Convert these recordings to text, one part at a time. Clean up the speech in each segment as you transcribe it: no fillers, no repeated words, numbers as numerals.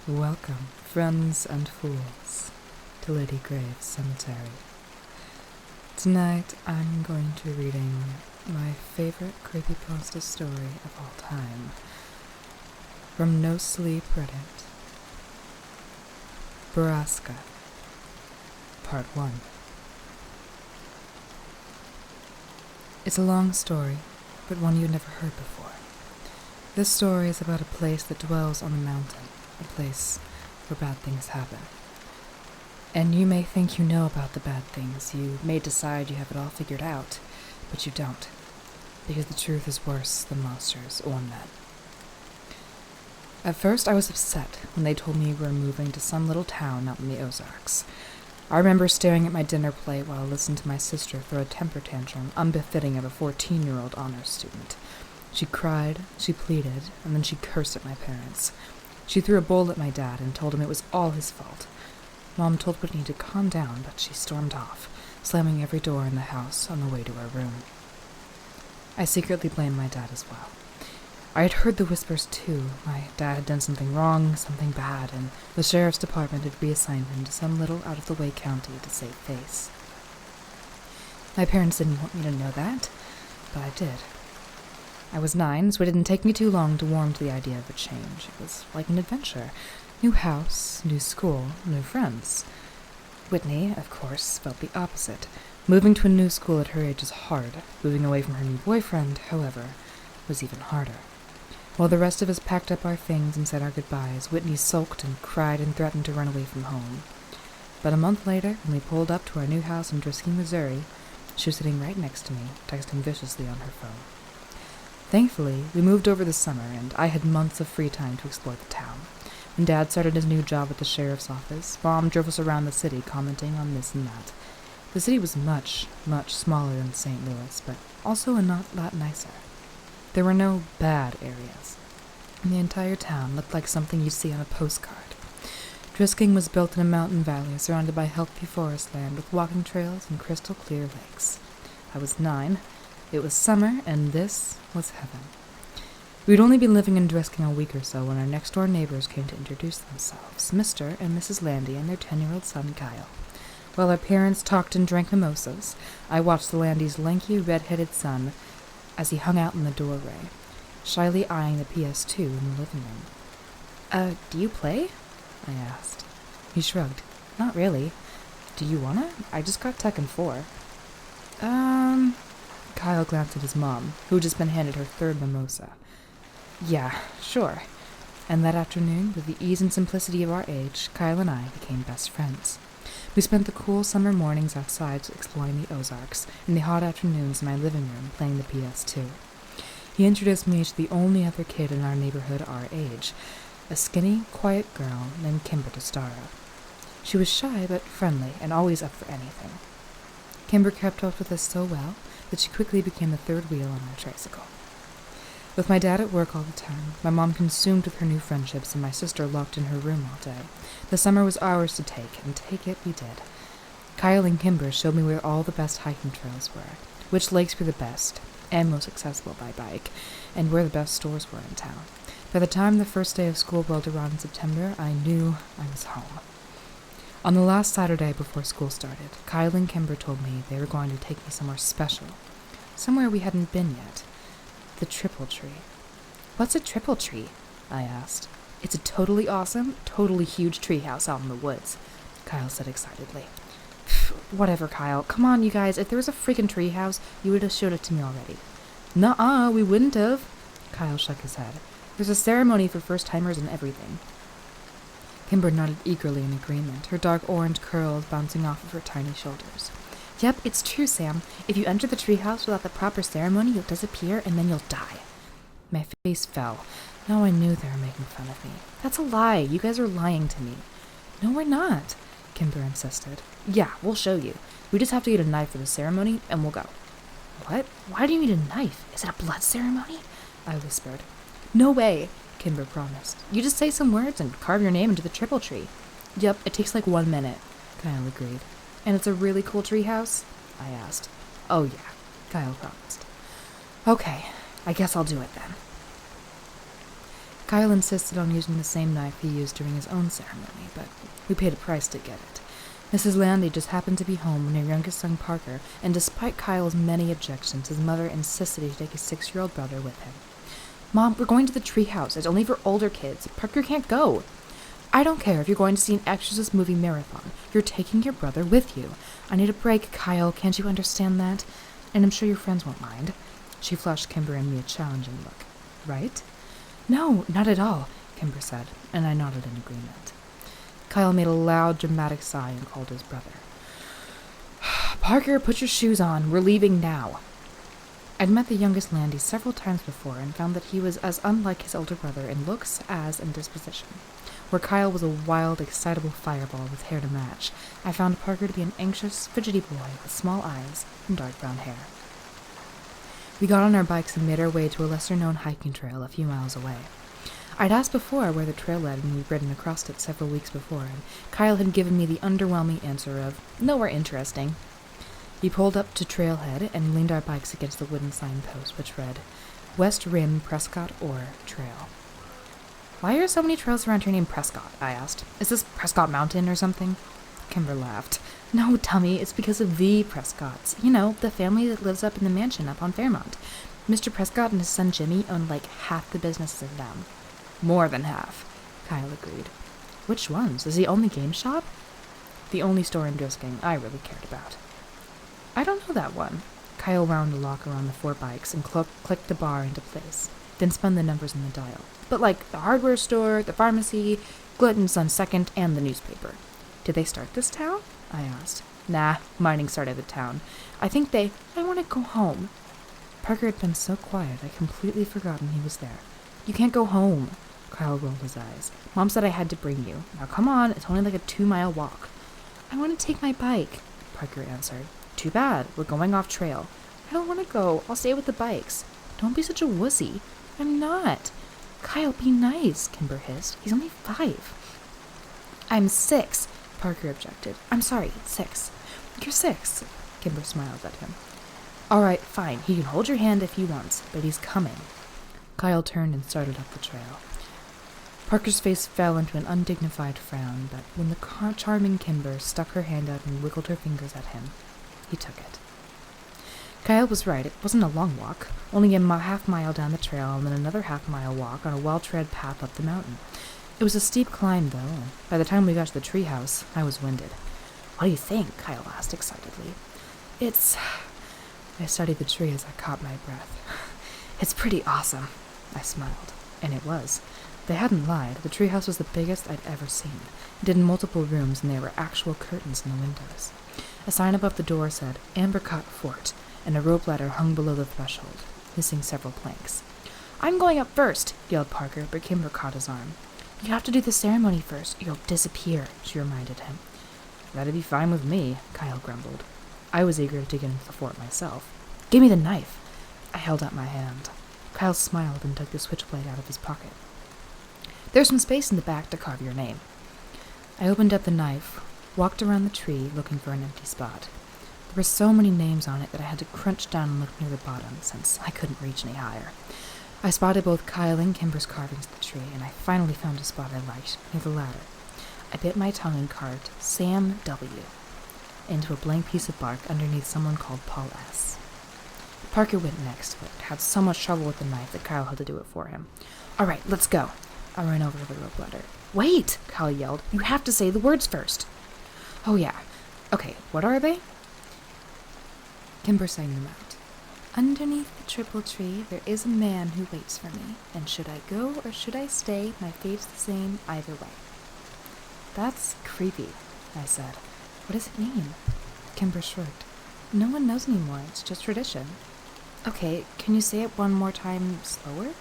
Welcome, friends and fools, to Lady Grave's cemetery. Tonight I'm going to be reading my favorite creepypasta story of all time, from Nosleep Reddit, Borrasca, Part 1. It's a long story, but one you've never heard before. This story is about a place that dwells on a mountain, a place where bad things happen. And you may think you know about the bad things, you may decide you have it all figured out, but you don't, because the truth is worse than monsters or men. At first I was upset when they told me we were moving to some little town out in the Ozarks. I remember staring at my dinner plate while I listened to my sister throw a temper tantrum unbefitting of a 14-year-old honors student. She cried, she pleaded, and then she cursed at my parents. She threw a bowl at my dad and told him it was all his fault. Mom told Whitney to calm down, but she stormed off, slamming every door in the house on the way to her room. I secretly blamed my dad as well. I had heard the whispers too. My dad had done something wrong, something bad, and the sheriff's department had reassigned him to some little out-of-the-way county to save face. My parents didn't want me to know that, but I did. I was 9, so it didn't take me too long to warm to the idea of a change. It was like an adventure. New house, new school, new friends. Whitney, of course, felt the opposite. Moving to a new school at her age is hard. Moving away from her new boyfriend, however, was even harder. While the rest of us packed up our things and said our goodbyes, Whitney sulked and cried and threatened to run away from home. But a month later, when we pulled up to our new house in Drisking, Missouri, she was sitting right next to me, texting viciously on her phone. Thankfully, we moved over the summer, and I had months of free time to explore the town. When Dad started his new job at the sheriff's office, Mom drove us around the city, commenting on this and that. The city was much, much smaller than St. Louis, but also a lot nicer. There were no bad areas. And the entire town looked like something you'd see on a postcard. Drisking was built in a mountain valley surrounded by healthy forest land with walking trails and crystal-clear lakes. I was 9. It was summer, and this was heaven. We'd only been living in Drisking a week or so when our next-door neighbors came to introduce themselves, Mr. and Mrs. Landy and their 10-year-old son, Kyle. While our parents talked and drank mimosas, I watched the Landys' lanky, red-headed son as he hung out in the doorway, shyly eyeing the PS2 in the living room. Do you play?" I asked. He shrugged. "Not really. Do you wanna? I just got Tekken 4. Kyle glanced at his mom, who had just been handed her third mimosa. "Yeah, sure." And that afternoon, with the ease and simplicity of our age, Kyle and I became best friends. We spent the cool summer mornings outside exploring the Ozarks, and the hot afternoons in my living room playing the PS2. He introduced me to the only other kid in our neighborhood our age, a skinny, quiet girl named Kimber Tostara. She was shy but friendly and always up for anything. Kimber kept up with us so well that she quickly became the third wheel on our tricycle. With my dad at work all the time, my mom consumed with her new friendships, and my sister locked in her room all day, the summer was ours to take, and take it we did. Kyle and Kimber showed me where all the best hiking trails were, which lakes were the best and most accessible by bike, and where the best stores were in town. By the time the first day of school rolled around in September, I knew I was home. On the last Saturday before school started, Kyle and Kimber told me they were going to take me somewhere special, somewhere we hadn't been yet. The Triple Tree. "What's a triple tree?" I asked. "It's a totally awesome, totally huge treehouse out in the woods," Kyle said excitedly. "Whatever, Kyle. Come on, you guys. If there was a freaking treehouse, you would have showed it to me already." "Nuh-uh, we wouldn't have." Kyle shook his head. "There's a ceremony for first-timers and everything." Kimber nodded eagerly in agreement, her dark orange curls bouncing off of her tiny shoulders. "Yep, it's true, Sam. If you enter the treehouse without the proper ceremony, you'll disappear and then you'll die." My face fell. Now I knew they were making fun of me. "That's a lie. You guys are lying to me." "No, we're not," Kimber insisted. "Yeah, we'll show you. We just have to get a knife for the ceremony, and we'll go." "What? Why do you need a knife? Is it a blood ceremony?" I whispered. "No way," Kimber promised. "You just say some words and carve your name into the triple tree." "Yep, it takes like 1 minute," Kyle agreed. "And it's a really cool tree house?" I asked. "Oh yeah," Kyle promised. "Okay, I guess I'll do it then." Kyle insisted on using the same knife he used during his own ceremony, but we paid a price to get it. Mrs. Landy just happened to be home when her youngest son Parker, and despite Kyle's many objections, his mother insisted he take his 6-year-old brother with him. "Mom, we're going to the treehouse. It's only for older kids. Parker can't go." "I don't care if you're going to see an Exorcist movie marathon. You're taking your brother with you. I need a break, Kyle. Can't you understand that? And I'm sure your friends won't mind." She flashed Kimber and me a challenging look. "Right?" "No, not at all," Kimber said, and I nodded in agreement. Kyle made a loud, dramatic sigh and called his brother. "Parker, put your shoes on. We're leaving now." I'd met the youngest Landy several times before and found that he was as unlike his older brother in looks as in disposition. Where Kyle was a wild, excitable fireball with hair to match, I found Parker to be an anxious, fidgety boy with small eyes and dark brown hair. We got on our bikes and made our way to a lesser-known hiking trail a few miles away. I'd asked before where the trail led and we'd ridden across it several weeks before, and Kyle had given me the underwhelming answer of, "Nowhere interesting." We pulled up to trailhead and leaned our bikes against the wooden signpost, which read, "West Rim Prescott Ore Trail." "Why are so many trails around here named Prescott?" I asked. "Is this Prescott Mountain or something?" Kimber laughed. "No, dummy, it's because of the Prescotts. You know, the family that lives up in the mansion up on Fairmont. Mr. Prescott and his son Jimmy own like half the businesses in town." "More than half," Kyle agreed. "Which ones? Is he own the game shop?" "The only store in Drisking I really cared about." "I don't know that one." Kyle wound a lock around the 4 bikes and clicked the bar into place, then spun the numbers in the dial. "But like the hardware store, the pharmacy, Glutton Son Second, and the newspaper." "Did they start this town?" I asked. "Nah, mining started the town. I want to go home." Parker had been so quiet I completely forgotten he was there. "You can't go home." Kyle rolled his eyes. "Mom said I had to bring you. Now come on, it's only like a 2-mile walk." "I want to take my bike," Parker answered. "Too bad, we're going off trail." "I don't want to go, I'll stay with the bikes." "Don't be such a wussy." "I'm not." "Kyle, be nice," Kimber hissed. "He's only 5. "I'm 6, Parker objected. "I'm sorry, 6. "You're 6, Kimber smiled at him. "All right, fine, he can hold your hand if he wants, but he's coming." Kyle turned and started up the trail. Parker's face fell into an undignified frown, but when the charming Kimber stuck her hand out and wiggled her fingers at him, he took it. Kyle was right, it wasn't a long walk, only a half-mile down the trail and then another half-mile walk on a well-tread path up the mountain. It was a steep climb, though, and by the time we got to the treehouse, I was winded. "What do you think?" Kyle asked excitedly. I studied the tree as I caught my breath. "It's pretty awesome," I smiled. And it was. They hadn't lied. The treehouse was the biggest I'd ever seen. It had multiple rooms, and there were actual curtains in the windows. A sign above the door said, "Ambercott Fort," and a rope ladder hung below the threshold, missing several planks. "I'm going up first," yelled Parker, but Kimber caught his arm. "You have to do the ceremony first, or you'll disappear," she reminded him. "That'd be fine with me," Kyle grumbled. I was eager to get into the fort myself. "Give me the knife." I held out my hand. Kyle smiled and took the switchblade out of his pocket. "There's some space in the back to carve your name." I opened up the knife, walked around the tree looking for an empty spot. There were so many names on it that I had to crunch down and look near the bottom, since I couldn't reach any higher. I spotted both Kyle and Kimber's carvings of the tree, and I finally found a spot I liked, near the ladder. I bit my tongue and carved Sam W. into a blank piece of bark underneath someone called Paul S. Parker went next, but had so much trouble with the knife that Kyle had to do it for him. "All right, let's go." I ran over to the rope ladder. "Wait!" Kyle yelled. "You have to say the words first." "Oh, yeah. Okay, what are they?" Kimber sang them out. "Underneath the triple tree, there is a man who waits for me, and should I go or should I stay, my fate's the same either way." "That's creepy," I said. "What does it mean?" Kimber shrugged. "No one knows anymore, it's just tradition." "Okay, can you say it one more time, slower?"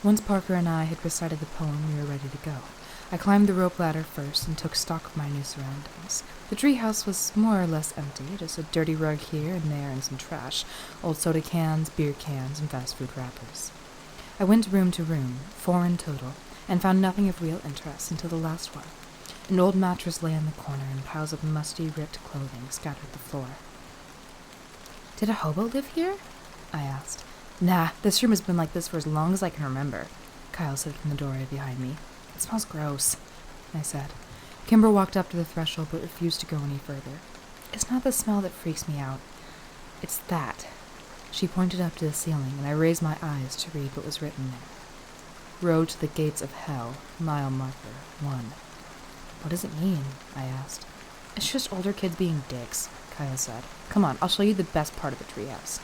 Once Parker and I had recited the poem, we were ready to go. I climbed the rope ladder first and took stock of my new surroundings. The treehouse was more or less empty, just a dirty rug here and there and some trash, old soda cans, beer cans, and fast food wrappers. I went room to room, 4 in total, and found nothing of real interest until the last one. An old mattress lay in the corner, and piles of musty, ripped clothing scattered the floor. "Did a hobo live here?" I asked. "Nah, this room has been like this for as long as I can remember." Kyle said from the doorway behind me. It smells gross, I said. Kimber walked up to the threshold but refused to go any further. It's not the smell that freaks me out. It's that. She pointed up to the ceiling, and I raised my eyes to read what was written there. Road to the gates of hell, mile marker 1. What does it mean? I asked. It's just older kids being dicks, Kyle said. Come on, I'll show you the best part of the treehouse.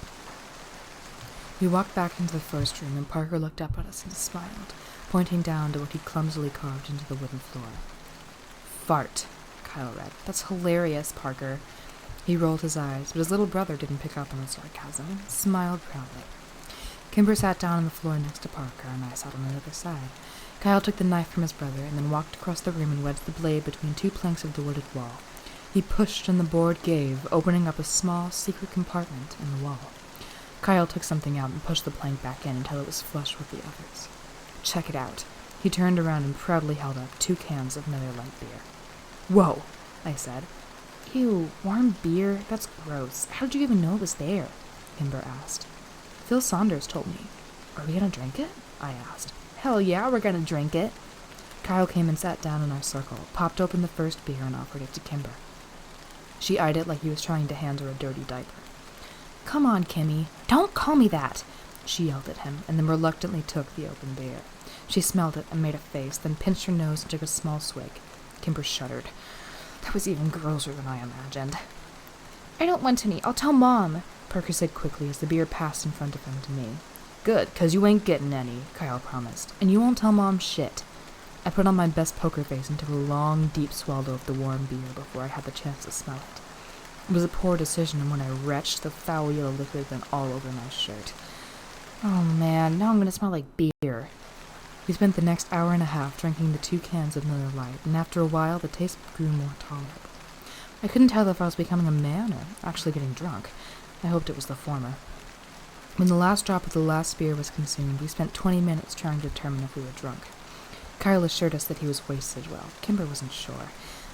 We walked back into the first room, and Parker looked up at us and smiled, pointing down to what he'd clumsily carved into the wooden floor. Fart, Kyle read. That's hilarious, Parker. He rolled his eyes, but his little brother didn't pick up on the sarcasm and smiled proudly. Kimber sat down on the floor next to Parker, and I sat on the other side. Kyle took the knife from his brother and then walked across the room and wedged the blade between 2 planks of the wooded wall. He pushed and the board gave, opening up a small, secret compartment in the wall. Kyle took something out and pushed the plank back in until it was flush with the others. Check it out. He turned around and proudly held up 2 cans of Miller Lite beer. Whoa, I said. Ew, warm beer? That's gross. How did you even know it was there? Kimber asked. Phil Saunders told me. Are we gonna drink it? I asked. Hell yeah, we're gonna drink it. Kyle came and sat down in our circle, popped open the first beer and offered it to Kimber. She eyed it like he was trying to hand her a dirty diaper. Come on, Kimmy. Don't call me that! She yelled at him, and then reluctantly took the open beer. She smelled it and made a face, then pinched her nose and took a small swig. Kimber shuddered. That was even grosser than I imagined. I don't want any. I'll tell Mom, Parker said quickly as the beer passed in front of him to me. Good, 'cause you ain't getting any, Kyle promised. And you won't tell Mom shit. I put on my best poker face and took a long, deep swallow of the warm beer before I had the chance to smell it. It was a poor decision when I retched the foul yellow liquid then all over my shirt. Oh man, now I'm gonna smell like beer. We spent the next hour and a half drinking the 2 cans of Miller Lite, and after a while the taste grew more tolerable. I couldn't tell if I was becoming a man or actually getting drunk. I hoped it was the former. When the last drop of the last beer was consumed, we spent 20 minutes trying to determine if we were drunk. Kyle assured us that he was wasted. Well, Kimber wasn't sure.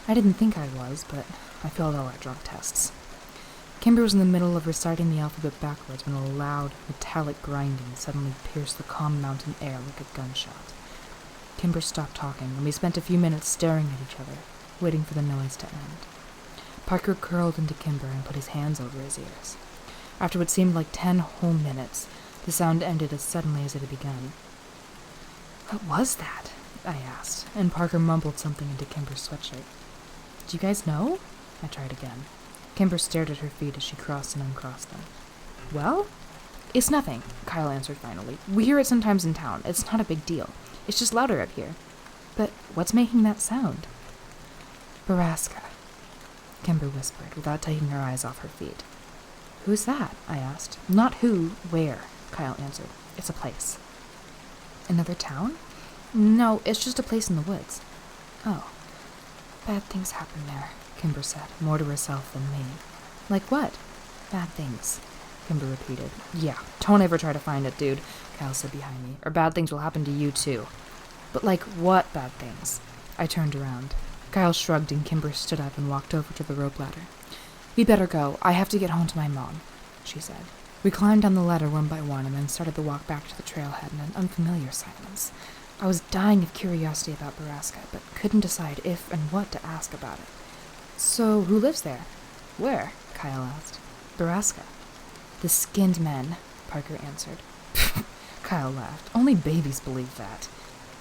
I didn't think I was, but I failed all our drunk tests. Kimber was in the middle of reciting the alphabet backwards when a loud, metallic grinding suddenly pierced the calm mountain air like a gunshot. Kimber stopped talking, and we spent a few minutes staring at each other, waiting for the noise to end. Parker curled into Kimber and put his hands over his ears. After what seemed like 10 whole minutes, the sound ended as suddenly as it had begun. What was that? I asked, and Parker mumbled something into Kimber's sweatshirt. Do you guys know? I tried again. Kimber stared at her feet as she crossed and uncrossed them. Well? It's nothing, Kyle answered finally. We hear it sometimes in town. It's not a big deal. It's just louder up here. But what's making that sound? Borrasca, Kimber whispered, without taking her eyes off her feet. Who's that? I asked. Not who, where, Kyle answered. It's a place. Another town? No, it's just a place in the woods. Oh. Bad things happen there, Kimber said, more to herself than me. Like what? Bad things, Kimber repeated. Yeah, don't ever try to find it, dude, Kyle said behind me, or bad things will happen to you too. But like what bad things? I turned around. Kyle shrugged and Kimber stood up and walked over to the rope ladder. We better go. I have to get home to my mom, she said. We climbed down the ladder one by one and then started the walk back to the trailhead in an unfamiliar silence. I was dying of curiosity about Borrasca, but couldn't decide if and what to ask about it. So, who lives there? Where? Kyle asked. Borrasca. The skinned men, Parker answered. Kyle laughed. Only babies believe that.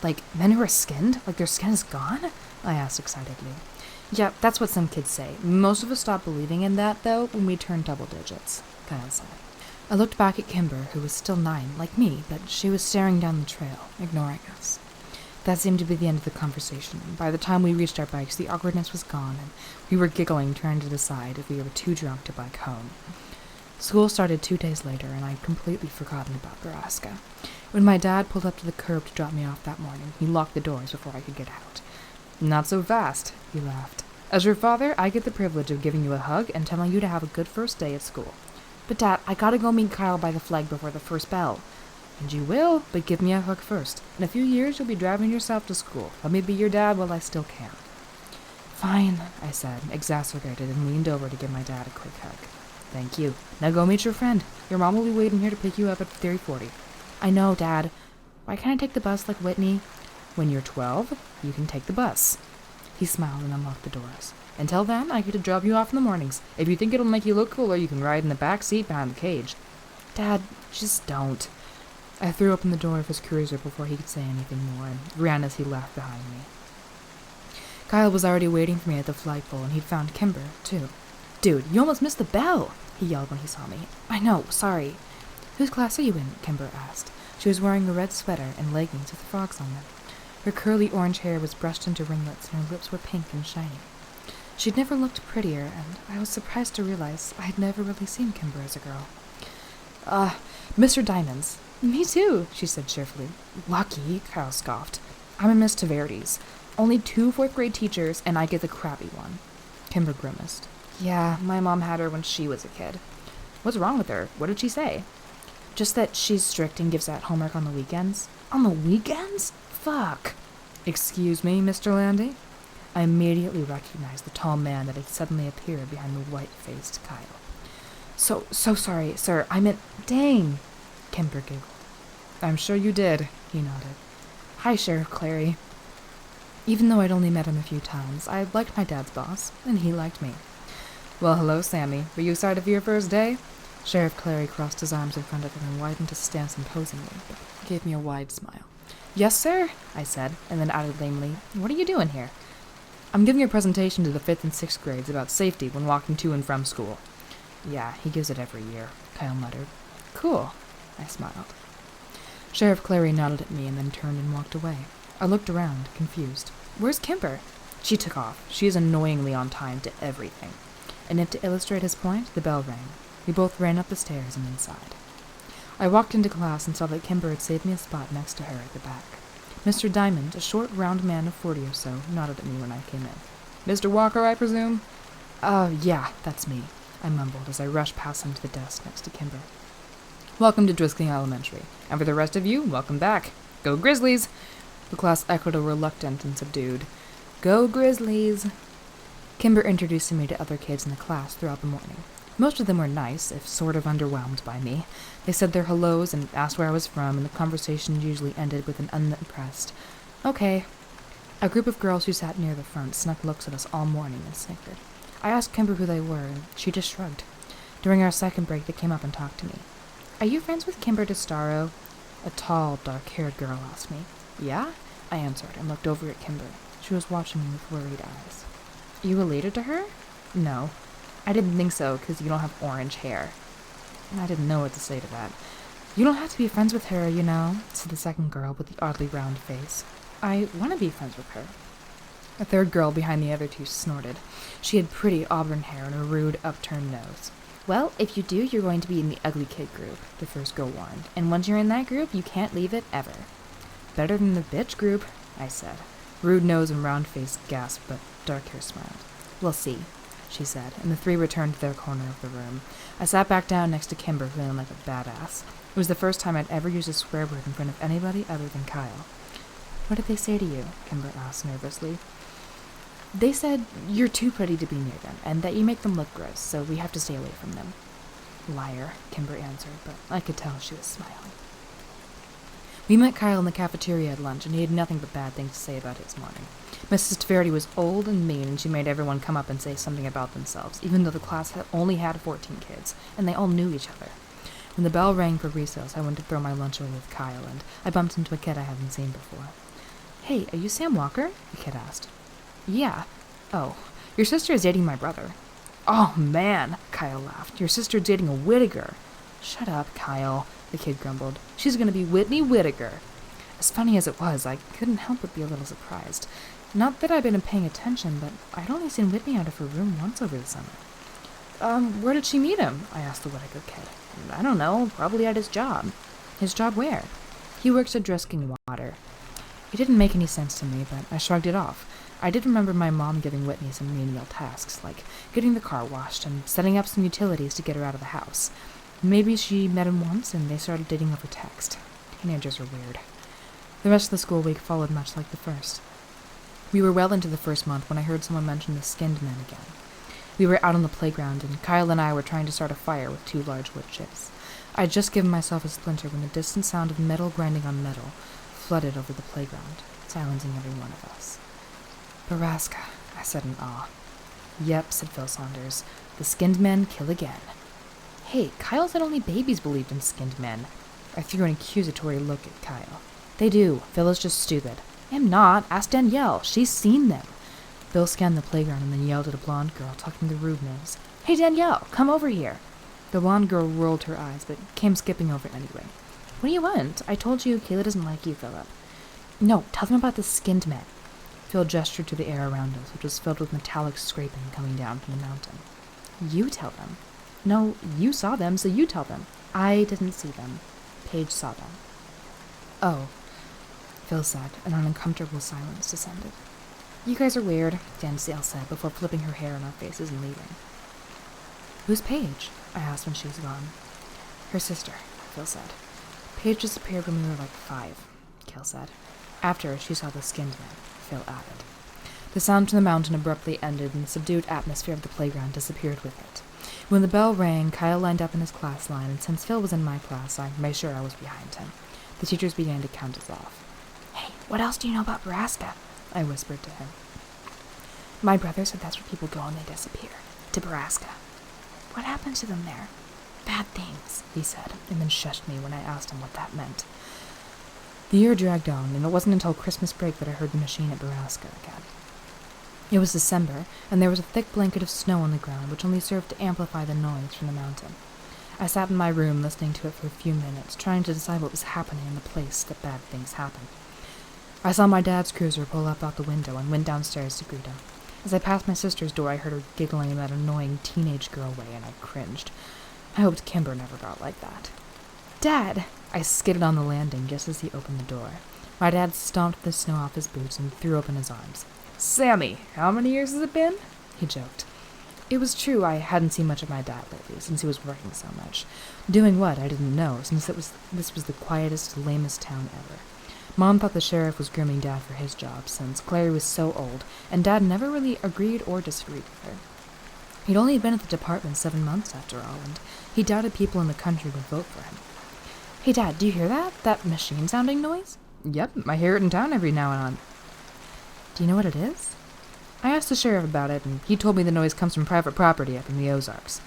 Like, men who are skinned? Like their skin is gone? I asked excitedly. Yeah, that's what some kids say. Most of us stopped believing in that, though, when we turned double digits, Kyle said. I looked back at Kimber, who was still 9, like me, but she was staring down the trail, ignoring us. That seemed to be the end of the conversation. By the time we reached our bikes, the awkwardness was gone, and we were giggling, trying to decide if we were too drunk to bike home. School started 2 days later, and I'd completely forgotten about Borrasca. When my dad pulled up to the curb to drop me off that morning, he locked the doors before I could get out. Not so fast, he laughed. As your father, I get the privilege of giving you a hug and telling you to have a good first day at school. But Dad, I gotta go meet Kyle by the flag before the first bell. And you will, but give me a hug first. In a few years, you'll be driving yourself to school. Let me be your dad while I still can. Fine, I said, exacerbated, and leaned over to give my dad a quick hug. Thank you. Now go meet your friend. Your mom will be waiting here to pick you up at 3:40. I know, Dad. Why can't I take the bus like Whitney? When you're 12, you can take the bus. He smiled and unlocked the doors. Until then, I get to drop you off in the mornings. If you think it'll make you look cooler, you can ride in the back seat behind the cage. Dad, just don't. I threw open the door of his cruiser before he could say anything more and ran as he laughed behind me. Kyle was already waiting for me at the flagpole, and he'd found Kimber, too. Dude, you almost missed the bell, he yelled when he saw me. I know, sorry. Whose class are you in? Kimber asked. She was wearing a red sweater and leggings with frogs on them. Her curly orange hair was brushed into ringlets, and her lips were pink and shiny. She'd never looked prettier, and I was surprised to realize I had never really seen Kimber as a girl. Mr. Diamond's. Me too, she said cheerfully. Lucky, Kyle scoffed. I'm in Miss Taverty's. Only 2 fourth-grade teachers, and I get the crappy one. Kimber grimaced. Yeah, my mom had her when she was a kid. What's wrong with her? What did she say? Just that she's strict and gives out homework on the weekends. On the weekends? Fuck. Excuse me, Mr. Landy? I immediately recognized the tall man that had suddenly appeared behind the white-faced Kyle. So sorry, sir. I meant, dang. Kimber giggled. I'm sure you did, he nodded. Hi, Sheriff Clary. Even though I'd only met him a few times, I liked my dad's boss, and he liked me. Well, hello, Sammy. Were you excited for your first day? Sheriff Clary crossed his arms in front of him and widened his stance imposingly, but gave me a wide smile. Yes, sir, I said, and then added lamely, What are you doing here? I'm giving a presentation to the 5th and 6th grades about safety when walking to and from school. Yeah, he gives it every year, Kyle muttered. Cool, I smiled. Sheriff Clary nodded at me and then turned and walked away. I looked around, confused. Where's Kimber? She took off. She is annoyingly on time to everything. And then to illustrate his point, the bell rang. We both ran up the stairs and inside. I walked into class and saw that Kimber had saved me a spot next to her at the back. Mr. Diamond, a short, round man of 40 or so, nodded at me when I came in. Mr. Walker, I presume? Yeah, that's me, I mumbled as I rushed past him to the desk next to Kimber. Welcome to Driscoll Elementary, and for the rest of you, welcome back. Go Grizzlies! The class echoed a reluctant and subdued, Go Grizzlies! Kimber introduced me to other kids in the class throughout the morning. Most of them were nice, if sort of underwhelmed by me. They said their hellos and asked where I was from, and the conversation usually ended with an unimpressed, okay. A group of girls who sat near the front snuck looks at us all morning and snickered. I asked Kimber who they were, and she just shrugged. During our second break, they came up and talked to me. Are you friends with Kimber DeStaro? A tall, dark-haired girl asked me. Yeah? I answered, and looked over at Kimber. She was watching me with worried eyes. You related to her? No. I didn't think so, because you don't have orange hair. And I didn't know what to say to that. You don't have to be friends with her, you know, said the second girl with the oddly round face. I want to be friends with her. A third girl behind the other two snorted. She had pretty auburn hair and a rude, upturned nose. Well, if you do, you're going to be in the ugly kid group, the first girl warned. And once you're in that group, you can't leave it ever. Better than the bitch group, I said. Rude nose and round face gasped, but dark hair smiled. We'll see, she said, and the three returned to their corner of the room. I sat back down next to Kimber, feeling like a badass. It was the first time I'd ever used a swear word in front of anybody other than Kyle. What did they say to you? Kimber asked nervously. They said you're too pretty to be near them, and that you make them look gross, so we have to stay away from them. Liar, Kimber answered, but I could tell she was smiling. We met Kyle in the cafeteria at lunch, and he had nothing but bad things to say about his morning. Mrs. Taverty was old and mean, and she made everyone come up and say something about themselves, even though the class only had 14 kids, and they all knew each other. When the bell rang for recess, I went to throw my lunch away with Kyle, and I bumped into a kid I hadn't seen before. Hey, are you Sam Walker? The kid asked. Yeah. Oh, your sister is dating my brother. Oh, man, Kyle laughed. Your sister's dating a Whittaker. Shut up, Kyle, the kid grumbled. She's going to be Whitney Whittaker. As funny as it was, I couldn't help but be a little surprised. Not that I'd been paying attention, but I'd only seen Whitney out of her room once over the summer. Where did she meet him? I asked the Whittaker kid. I don't know, probably at his job. His job where? He works at Drisking Water. It didn't make any sense to me, but I shrugged it off. I did remember my mom giving Whitney some menial tasks, like getting the car washed and setting up some utilities to get her out of the house. Maybe she met him once and they started dating over text. Teenagers are weird. The rest of the school week followed much like the first. We were well into the first month when I heard someone mention the skinned men again. We were out on the playground, and Kyle and I were trying to start a fire with 2 large wood chips. I had just given myself a splinter when the distant sound of metal grinding on metal flooded over the playground, silencing every one of us. "Borrasca," I said in awe. "Yep," said Phil Saunders. "The skinned men kill again." "Hey, Kyle said only babies believed in skinned men." I threw an accusatory look at Kyle. "They do. Phil is just stupid." "I'm not. Ask Danielle. She's seen them." Phil scanned the playground and then yelled at a blonde girl tucking the rude nose. "Hey, Danielle, come over here." The blonde girl rolled her eyes, but came skipping over anyway. "What do you want? I told you Kayla doesn't like you, Philip." "No, tell them about the skinned men." Phil gestured to the air around us, which was filled with metallic scraping coming down from the mountain. "You tell them." "No, you saw them, so you tell them." "I didn't see them. Paige saw them." "Oh," Phil said, and an uncomfortable silence descended. "You guys are weird," Danielle said, before flipping her hair in our faces and leaving. "Who's Paige?" I asked when she was gone. "Her sister," Phil said. "Paige disappeared when we were like 5, Kale said. "After she saw the skinned men," Phil added. The sound from the mountain abruptly ended, and the subdued atmosphere of the playground disappeared with it. When the bell rang, Kyle lined up in his class line, and since Phil was in my class, I made sure I was behind him. The teachers began to count us off. "Hey, what else do you know about Borrasca?" I whispered to him. "My brother said that's where people go when they disappear. To Borrasca." "What happened to them there?" "Bad things," he said, and then shushed me when I asked him what that meant. The year dragged on, and it wasn't until Christmas break that I heard the machine at Borrasca again. It was December, and there was a thick blanket of snow on the ground, which only served to amplify the noise from the mountain. I sat in my room listening to it for a few minutes, trying to decide what was happening in the place that bad things happen. I saw my dad's cruiser pull up out the window and went downstairs to greet him. As I passed my sister's door, I heard her giggling in that annoying teenage girl way, and I cringed. I hoped Kimber never got like that. "Dad!" I skidded on the landing just as he opened the door. My dad stomped the snow off his boots and threw open his arms. "Sammy, how many years has it been?" he joked. It was true I hadn't seen much of my dad lately, since he was working so much. Doing what, I didn't know, since this was the quietest, lamest town ever. Mom thought the sheriff was grooming Dad for his job, since Clary was so old, and Dad never really agreed or disagreed with her. He'd only been at the department 7 months after all, and he doubted people in the country would vote for him. "Hey, Dad, do you hear that? That machine-sounding noise?" "Yep, I hear it in town every now and then." "Do you know what it is?" I asked the sheriff about it, and he told me the noise comes from private property up in the Ozarks.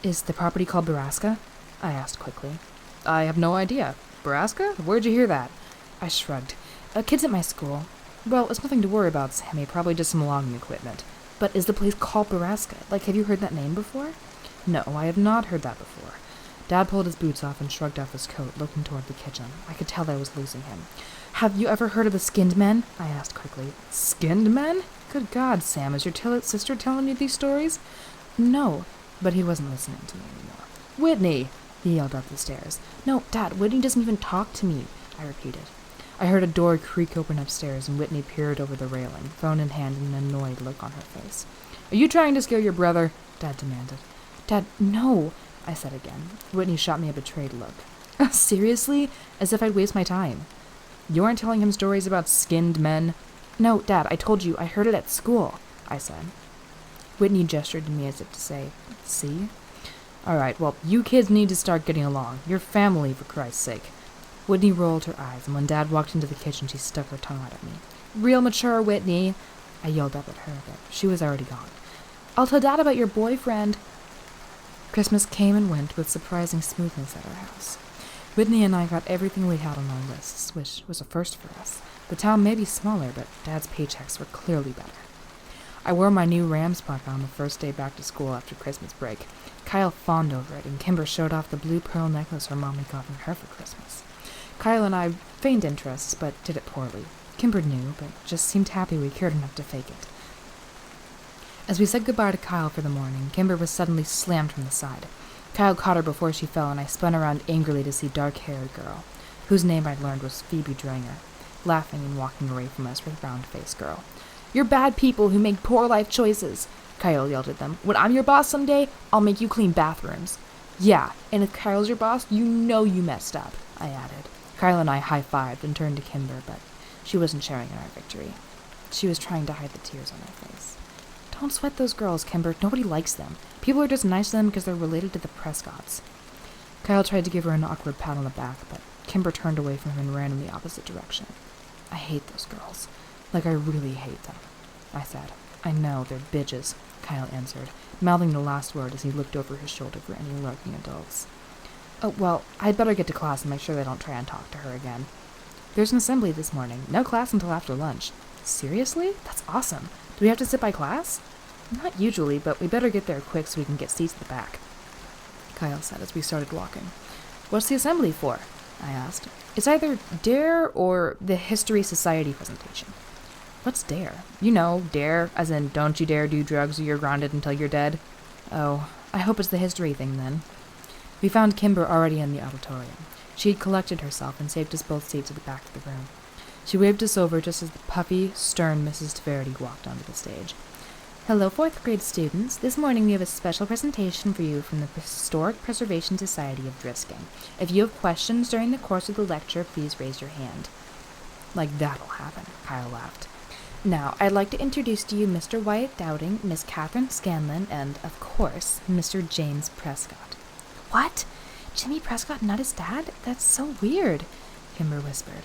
"Is the property called Borrasca?" I asked quickly. "I have no idea. Borrasca? Where'd you hear that?" I shrugged. "Kids at my school." "Well, it's nothing to worry about, Sammy. Probably just some logging equipment." "But is the place called Borrasca? Like, have you heard that name before?" "No, I have not heard that before." Dad pulled his boots off and shrugged off his coat, looking toward the kitchen. I could tell I was losing him. "Have you ever heard of the skinned men?" I asked quickly. "Skinned men? Good God, Sam, is your sister telling you these stories?" "No," but he wasn't listening to me anymore. "Whitney!" he yelled up the stairs. "No, Dad, Whitney doesn't even talk to me," I repeated. I heard a door creak open upstairs, and Whitney peered over the railing, phone in hand and an annoyed look on her face. "Are you trying to scare your brother?" Dad demanded. "Dad, no," I said again. Whitney shot me a betrayed look. "Seriously? As if I'd waste my time." "You aren't telling him stories about skinned men?" "No, Dad, I told you, I heard it at school," I said. Whitney gestured to me as if to say, "See?" "All right, well, you kids need to start getting along. You're family, for Christ's sake." Whitney rolled her eyes, and when Dad walked into the kitchen, she stuck her tongue out at me. "Real mature, Whitney," I yelled up at her, but she was already gone. "I'll tell Dad about your boyfriend." Christmas came and went with surprising smoothness at our house. Whitney and I got everything we had on our lists, which was a first for us. The town may be smaller, but Dad's paychecks were clearly better. I wore my new Rams parka on the first day back to school after Christmas break. Kyle fawned over it, and Kimber showed off the blue pearl necklace her mommy got from her for Christmas. Kyle and I feigned interest, but did it poorly. Kimber knew, but just seemed happy we cared enough to fake it. As we said goodbye to Kyle for the morning, Kimber was suddenly slammed from the side. Kyle caught her before she fell, and I spun around angrily to see dark-haired girl, whose name I'd learned was Phoebe Dranger, laughing and walking away from us with round-faced girl. "You're bad people who make poor life choices," Kyle yelled at them. "When I'm your boss someday, I'll make you clean bathrooms." "Yeah, and if Kyle's your boss, you know you messed up," I added. Kyle and I high-fived and turned to Kimber, but she wasn't sharing in our victory. She was trying to hide the tears on her face. "Don't sweat those girls, Kimber. Nobody likes them. People are just nice to them because they're related to the Prescotts." Kyle tried to give her an awkward pat on the back, but Kimber turned away from him and ran in the opposite direction. I hate those girls. Like, I really hate them, I said. I know, they're bitches, Kyle answered, mouthing the last word as he looked over his shoulder for any lurking adults. Oh, well, I'd better get to class and make sure they don't try and talk to her again. There's an assembly this morning. No class until after lunch. Seriously? That's awesome. Do we have to sit by class? Not usually, but we better get there quick so we can get seats at the back, Kyle said as we started walking. What's the assembly for? I asked. It's either DARE or the History Society presentation. What's DARE? You know, DARE, as in don't you dare do drugs or you're grounded until you're dead. Oh, I hope it's the history thing then. We found Kimber already in the auditorium. She had collected herself and saved us both seats at the back of the room. She waved us over just as the puffy, stern Mrs. Teverity walked onto the stage. Hello, 4th grade students. This morning we have a special presentation for you from the Historic Preservation Society of Drisking. If you have questions during the course of the lecture, please raise your hand. Like that'll happen, Kyle laughed. Now, I'd like to introduce to you Mr. Wyatt Dowding, Miss Catherine Scanlon, and, of course, Mr. James Prescott. What? Jimmy Prescott, not his dad? That's so weird, Kimber whispered.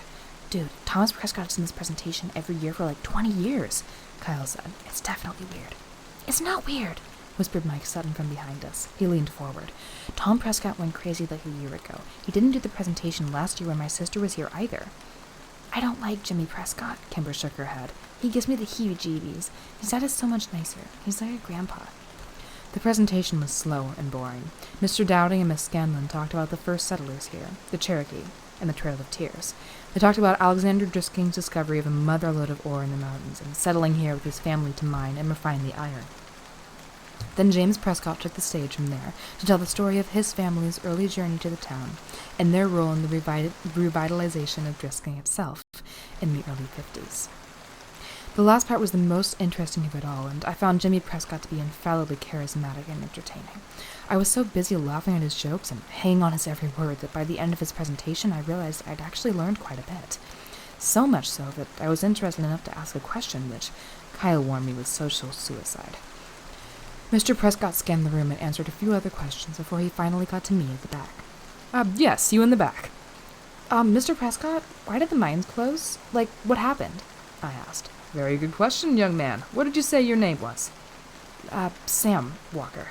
Dude, Thomas Prescott's in this presentation every year for like 20 years, Kyle said. It's definitely weird. It's not weird, whispered Mike Sutton from behind us. He leaned forward. Tom Prescott went crazy like a year ago. He didn't do the presentation last year when my sister was here either. I don't like Jimmy Prescott, Kimber shook her head. He gives me the heebie-jeebies. His dad is so much nicer. He's like a grandpa. The presentation was slow and boring. Mr. Dowding and Miss Scanlon talked about the first settlers here, the Cherokee, and the Trail of Tears. They talked about Alexander Drisking's discovery of a motherlode of ore in the mountains and settling here with his family to mine and refine the iron. Then James Prescott took the stage from there to tell the story of his family's early journey to the town and their role in the revitalization of Drisking itself in the early 50s. The last part was the most interesting of it all, and I found Jimmy Prescott to be infallibly charismatic and entertaining. I was so busy laughing at his jokes and hanging on his every word that by the end of his presentation I realized I'd actually learned quite a bit. So much so that I was interested enough to ask a question which Kyle warned me was social suicide. Mr. Prescott scanned the room and answered a few other questions before he finally got to me at the back. Yes, you in the back. Mr. Prescott, why did the mines close? Like, what happened? I asked. Very good question, young man. What did you say your name was? Sam Walker.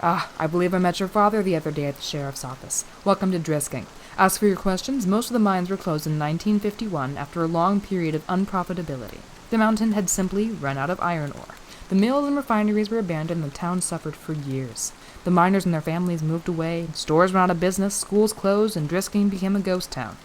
I believe I met your father the other day at the sheriff's office. Welcome to Drisking. As for your questions, most of the mines were closed in 1951 after a long period of unprofitability. The mountain had simply run out of iron ore. The mills and refineries were abandoned and the town suffered for years. The miners and their families moved away, stores went out of business, schools closed, and Drisking became a ghost town.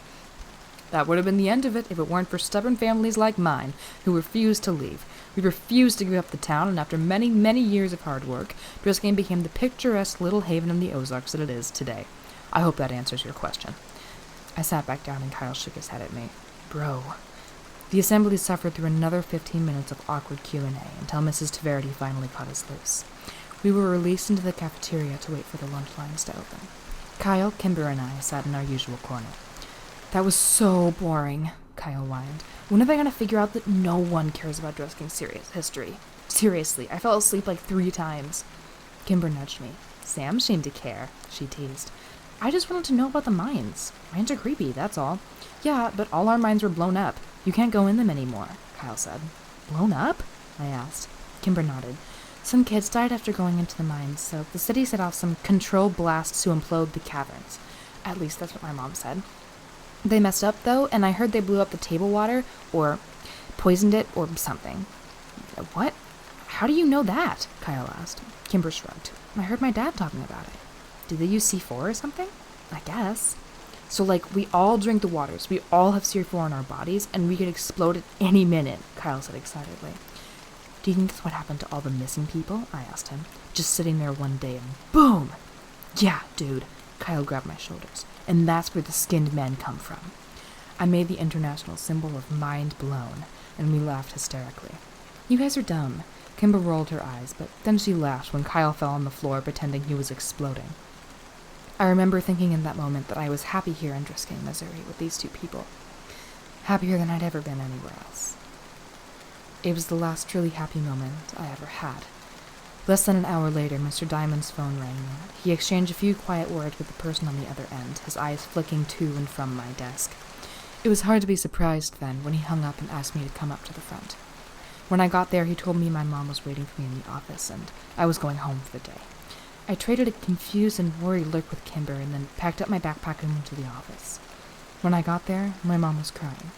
That would have been the end of it if it weren't for stubborn families like mine, who refused to leave. We refused to give up the town, and after many, many years of hard work, Drisking became the picturesque little haven in the Ozarks that it is today. I hope that answers your question. I sat back down and Kyle shook his head at me. Bro. The assembly suffered through another 15 minutes of awkward Q&A until Mrs. Teverity finally cut us loose. We were released into the cafeteria to wait for the lunch lines to open. Kyle, Kimber, and I sat in our usual corner. That was so boring, Kyle whined. When are they going to figure out that no one cares about Drisking's serious history? Seriously, I fell asleep like 3 times. Kimber nudged me. Sam seemed to care, she teased. I just wanted to know about the mines. Mines are creepy, that's all. Yeah, but all our mines were blown up. You can't go in them anymore, Kyle said. Blown up? I asked. Kimber nodded. Some kids died after going into the mines, so the city set off some controlled blasts to implode the caverns. At least that's what my mom said. They messed up, though, and I heard they blew up the table water, or poisoned it, or something. What? How do you know that? Kyle asked. Kimber shrugged. I heard my dad talking about it. Did they use C4 or something? I guess. So, we all drink the waters, we all have C4 in our bodies, and we could explode at any minute, Kyle said excitedly. Do you think that's what happened to all the missing people? I asked him. Just sitting there one day and boom! Yeah, dude. Kyle grabbed my shoulders. And that's where the skinned men come from. I made the international symbol of mind blown, and we laughed hysterically. You guys are dumb. Kimber rolled her eyes, but then she laughed when Kyle fell on the floor pretending he was exploding. I remember thinking in that moment that I was happy here in Drisking, Missouri, with these 2 people. Happier than I'd ever been anywhere else. It was the last truly happy moment I ever had. Less than an hour later, Mr. Diamond's phone rang. He exchanged a few quiet words with the person on the other end, his eyes flicking to and from my desk. It was hard to be surprised then when he hung up and asked me to come up to the front. When I got there, he told me my mom was waiting for me in the office and I was going home for the day. I traded a confused and worried look with Kimber and then packed up my backpack and went to the office. When I got there, my mom was crying.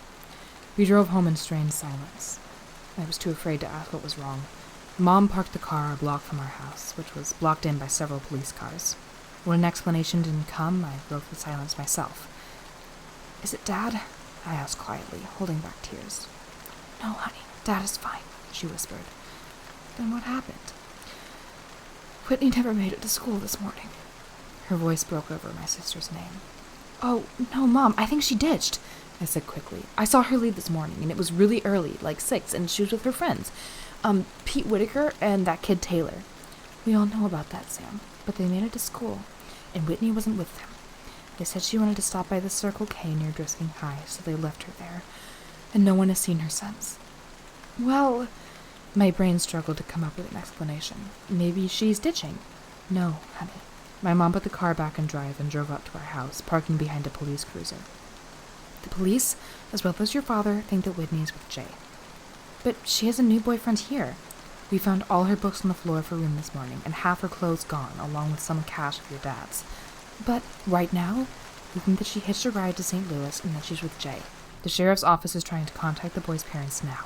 We drove home in strained silence. I was too afraid to ask what was wrong. Mom parked the car a block from our house, which was blocked in by several police cars. When an explanation didn't come, I broke the silence myself. "Is it Dad?" I asked quietly, holding back tears. "No, honey, Dad is fine," she whispered. "Then what happened?" "Whitney never made it to school this morning." Her voice broke over my sister's name. "Oh, no, Mom, I think she ditched," I said quickly. "I saw her leave this morning, and it was really early, like 6, and she was with her friends. Pete Whitaker and that kid Taylor. We all know about that, Sam, but they made it to school, and Whitney wasn't with them. They said she wanted to stop by the Circle K near Drisking High, so they left her there, and no one has seen her since." "Well," my brain struggled to come up with an explanation. "Maybe she's ditching." "No, honey." My mom put the car back in drive and drove up to our house, parking behind a police cruiser. "The police, as well as your father, think that Whitney is with Jay. But she has a new boyfriend here. We found all her books on the floor of her room this morning, and half her clothes gone, along with some cash of your dad's. But right now, we think that she hitched a ride to St. Louis and that she's with Jay. The sheriff's office is trying to contact the boy's parents now."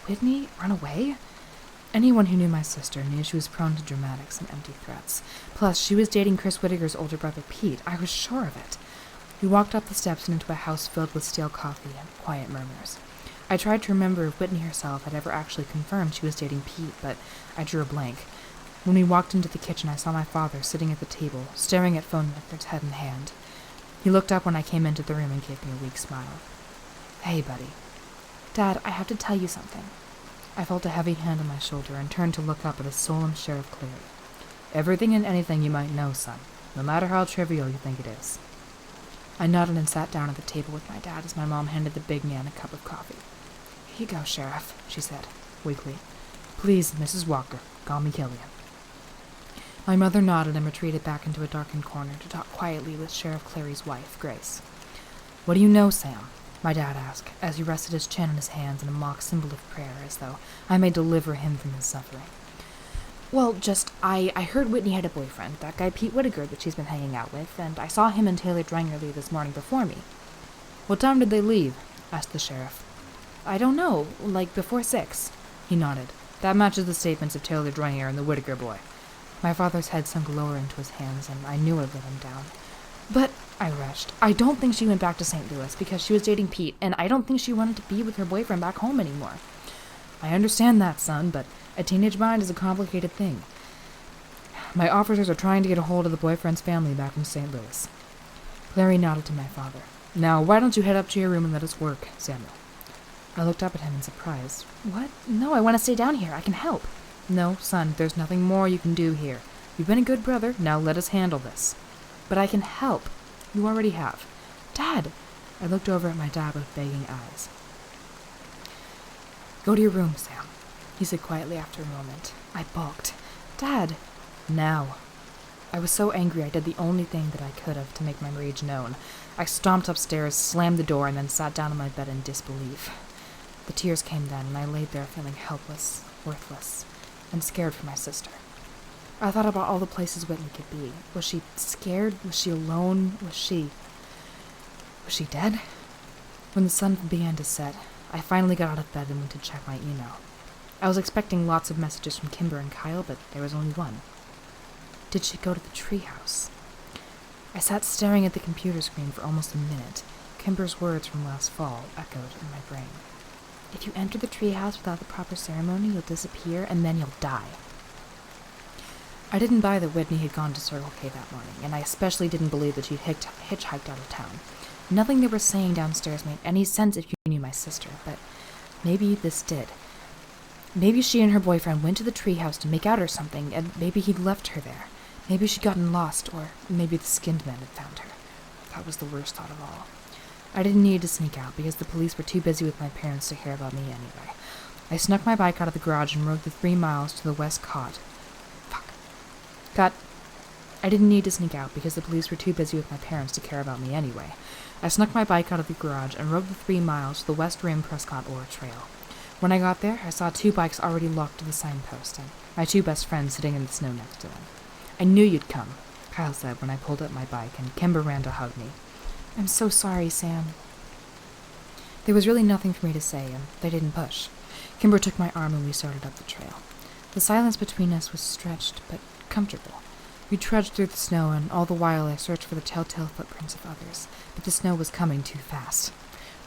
"Whitney run away?" Anyone who knew my sister knew she was prone to dramatics and empty threats. Plus, she was dating Chris Whitaker's older brother, Pete. I was sure of it. We walked up the steps and into a house filled with stale coffee and quiet murmurs. I tried to remember if Whitney herself had ever actually confirmed she was dating Pete, but I drew a blank. When we walked into the kitchen, I saw my father sitting at the table, staring at phone records head in hand. He looked up when I came into the room and gave me a weak smile. "Hey, buddy." "Dad, I have to tell you something." I felt a heavy hand on my shoulder and turned to look up at a solemn Sheriff Cleary. "Everything and anything you might know, son, no matter how trivial you think it is." I nodded and sat down at the table with my dad as my mom handed the big man a cup of coffee. "Here you go, Sheriff," she said, weakly. "Please, Mrs. Walker, call me Killian." My mother nodded and retreated back into a darkened corner to talk quietly with Sheriff Clary's wife, Grace. "What do you know, Sam?" my dad asked, as he rested his chin in his hands in a mock symbol of prayer, as though I may deliver him from his suffering. "Well, I heard Whitney had a boyfriend, that guy Pete Whitaker that she's been hanging out with, and I saw him and Taylor Dranger leave this morning before me." "What time did they leave?" asked the sheriff. "I don't know, like before 6. He nodded. "That matches the statements of Taylor Dranger and the Whitaker boy." My father's head sunk lower into his hands, and I knew it let him down. "But," I rushed, "I don't think she went back to St. Louis because she was dating Pete, and I don't think she wanted to be with her boyfriend back home anymore." "I understand that, son, but a teenage mind is a complicated thing. My officers are trying to get a hold of the boyfriend's family back in St. Louis." Clary nodded to my father. "Now, why don't you head up to your room and let us work, Samuel?" I looked up at him in surprise. "What? No, I want to stay down here. I can help." "No, son, there's nothing more you can do here. You've been a good brother. Now let us handle this." "But I can help." "You already have." "Dad!" I looked over at my dad with begging eyes. "Go to your room, Sam," he said quietly after a moment. I balked. "Dad!" "Now." I was so angry I did the only thing that I could have to make my rage known. I stomped upstairs, slammed the door, and then sat down on my bed in disbelief. The tears came then, and I laid there feeling helpless, worthless, and scared for my sister. I thought about all the places Whitney could be. Was she scared? Was she alone? Was she dead? When the sun began to set, I finally got out of bed and went to check my email. I was expecting lots of messages from Kimber and Kyle, but there was only one. Did she go to the treehouse? I sat staring at the computer screen for almost a minute. Kimber's words from last fall echoed in my brain. "If you enter the treehouse without the proper ceremony, you'll disappear, and then you'll die." I didn't buy that Whitney had gone to Circle K that morning, and I especially didn't believe that she'd hitchhiked out of town. Nothing they were saying downstairs made any sense if you knew my sister, but maybe this did. Maybe she and her boyfriend went to the treehouse to make out or something, and maybe he'd left her there. Maybe she'd gotten lost, or maybe the skinned man had found her. That was the worst thought of all. I didn't need to sneak out, because the police were too busy with my parents to care about me anyway. I snuck my bike out of the garage and rode the 3 miles to the West Cot, I didn't need to sneak out because the police were too busy with my parents to care about me anyway. I snuck my bike out of the garage and rode the 3 miles to the West Rim Prescott Ore Trail. When I got there, I saw 2 bikes already locked to the signpost and my 2 best friends sitting in the snow next to them. I knew you'd come, Kyle said when I pulled up my bike, and Kimber ran to hug me. I'm so sorry, Sam. There was really nothing for me to say, and they didn't push. Kimber took my arm and we started up the trail. The silence between us was stretched, but comfortable. We trudged through the snow, and all the while I searched for the telltale footprints of others, but the snow was coming too fast.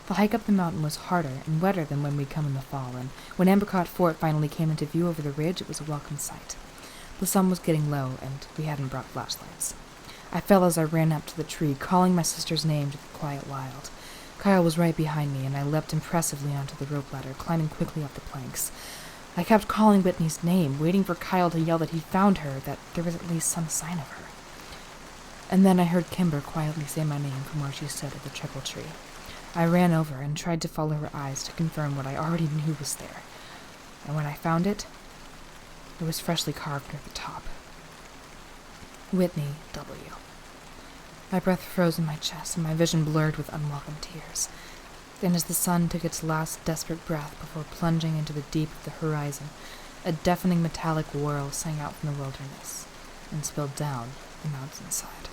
The hike up the mountain was harder and wetter than when we'd come in the fall, and when Ambercott Fort finally came into view over the ridge, it was a welcome sight. The sun was getting low, and we hadn't brought flashlights. I fell as I ran up to the tree, calling my sister's name to the quiet wild. Kyle was right behind me, and I leapt impressively onto the rope ladder, climbing quickly up the planks. I kept calling Whitney's name, waiting for Kyle to yell that he'd found her, that there was at least some sign of her. And then I heard Kimber quietly say my name from where she stood at the triple tree. I ran over and tried to follow her eyes to confirm what I already knew was there. And when I found it, it was freshly carved near the top. Whitney W. My breath froze in my chest and my vision blurred with unwelcome tears. Then as the sun took its last desperate breath before plunging into the deep of the horizon, a deafening metallic whirl sang out from the wilderness and spilled down the mountainside.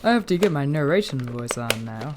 I have to get my narration voice on now.